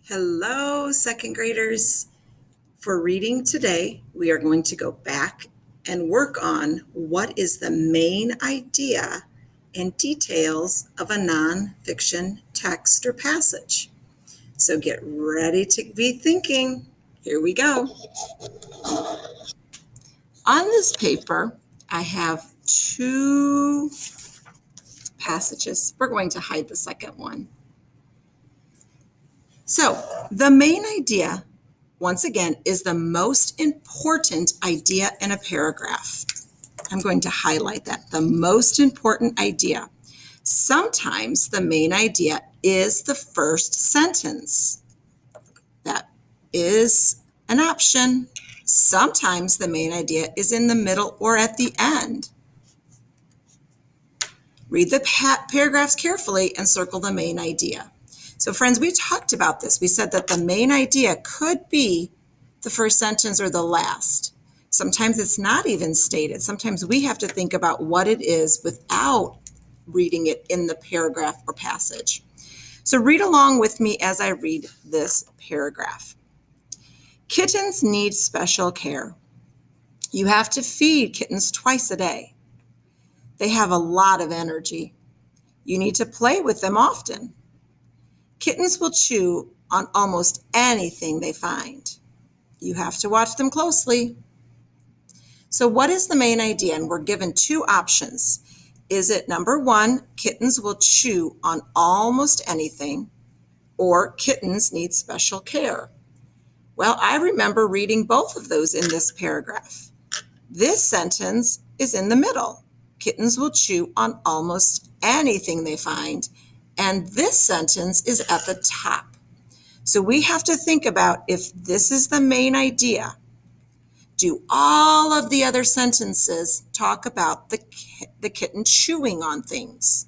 Hello, second graders. For reading today, we are going to go back and work on what is the main idea and details of a nonfiction text or passage. So get ready to be thinking. Here we go. On this paper, I have two passages. We're going to hide the second one. So the main idea, once again, is the most important idea in a paragraph. I'm going to highlight that, the most important idea. Sometimes the main idea is the first sentence. That is an option. Sometimes the main idea is in the middle or at the end. Read the paragraphs carefully and circle the main idea. So friends, we talked about this. We said that the main idea could be the first sentence or the last. Sometimes it's not even stated. Sometimes we have to think about what it is without reading it in the paragraph or passage. So read along with me as I read this paragraph. Kittens need special care. You have to feed kittens twice a day. They have a lot of energy. You need to play with them often. Kittens will chew on almost anything they find. You have to watch them closely. So what is the main idea? And we're given two options. Is it number one, kittens will chew on almost anything, or kittens need special care? Well, I remember reading both of those in this paragraph. This sentence is in the middle. Kittens will chew on almost anything they find. And this sentence is at the top. So we have to think about if this is the main idea. Do all of the other sentences talk about the kitten chewing on things?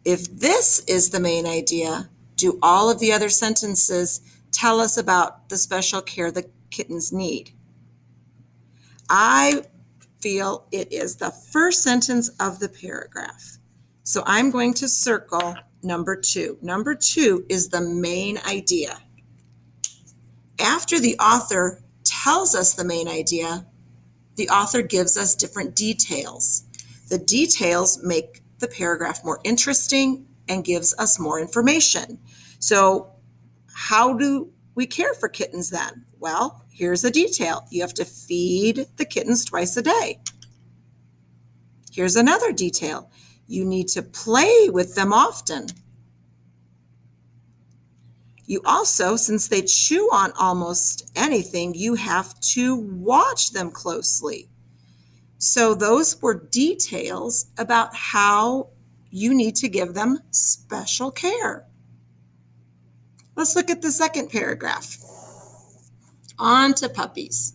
If this is the main idea, do all of the other sentences tell us about the special care the kittens need? I feel it is the first sentence of the paragraph. So I'm going to circle number two. Number two is the main idea. After the author tells us the main idea, the author gives us different details. The details make the paragraph more interesting and gives us more information. So how do we care for kittens then? Well, here's a detail. You have to feed the kittens twice a day. Here's another detail. You need to play with them often. You also, since they chew on almost anything, you have to watch them closely. So those were details about how you need to give them special care. Let's look at the second paragraph. On to puppies.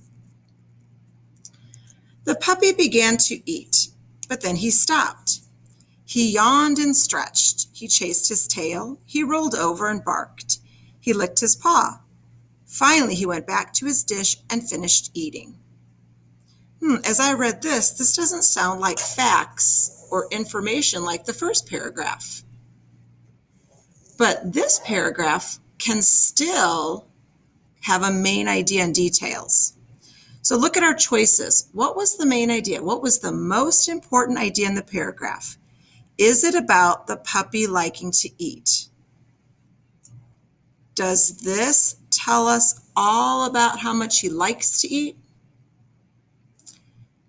The puppy began to eat, but then he stopped. He yawned and stretched. He chased his tail. He rolled over and barked. He licked his paw. Finally, he went back to his dish and finished eating. As I read this doesn't sound like facts or information like the first paragraph. But this paragraph can still have a main idea and details. So look at our choices. What was the main idea? What was the most important idea in the paragraph? Is it about the puppy liking to eat? Does this tell us all about how much he likes to eat?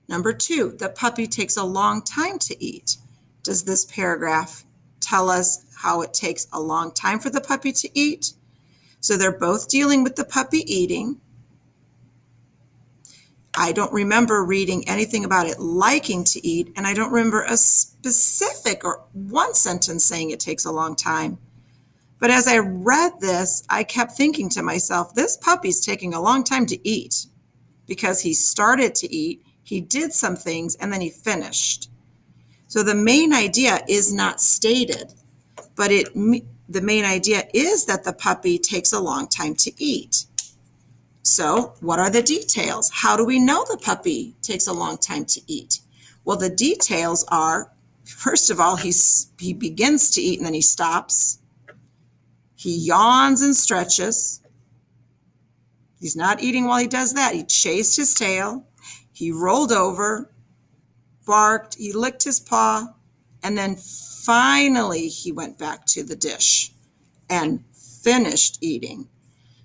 Number two, the puppy takes a long time to eat. Does this paragraph tell us how it takes a long time for the puppy to eat? So they're both dealing with the puppy eating. I don't remember reading anything about it liking to eat, and I don't remember a specific or one sentence saying it takes a long time. But as I read this, I kept thinking to myself, this puppy's taking a long time to eat because he started to eat, he did some things, and then he finished. So the main idea is not stated, but the main idea is that the puppy takes a long time to eat. So what are the details? How do we know the puppy takes a long time to eat? Well, the details are, first of all, he begins to eat and then he stops. He yawns and stretches. He's not eating while he does that. He chased his tail. He rolled over, barked, he licked his paw, and then finally he went back to the dish and finished eating.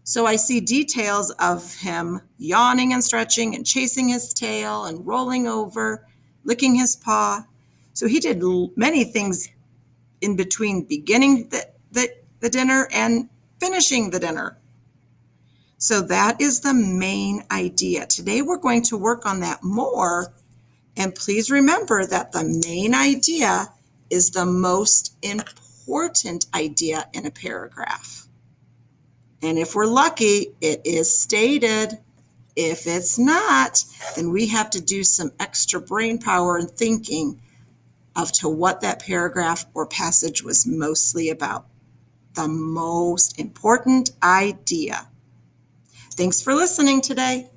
So I see details of him yawning and stretching and chasing his tail and rolling over, licking his paw. So he did many things in between beginning the dinner and finishing the dinner. So that is the main idea. Today we're going to work on that more. And please remember that the main idea is the most important idea in a paragraph. And if we're lucky, it is stated. If it's not, then we have to do some extra brain power and thinking of to what that paragraph or passage was mostly about. The most important idea. Thanks for listening today.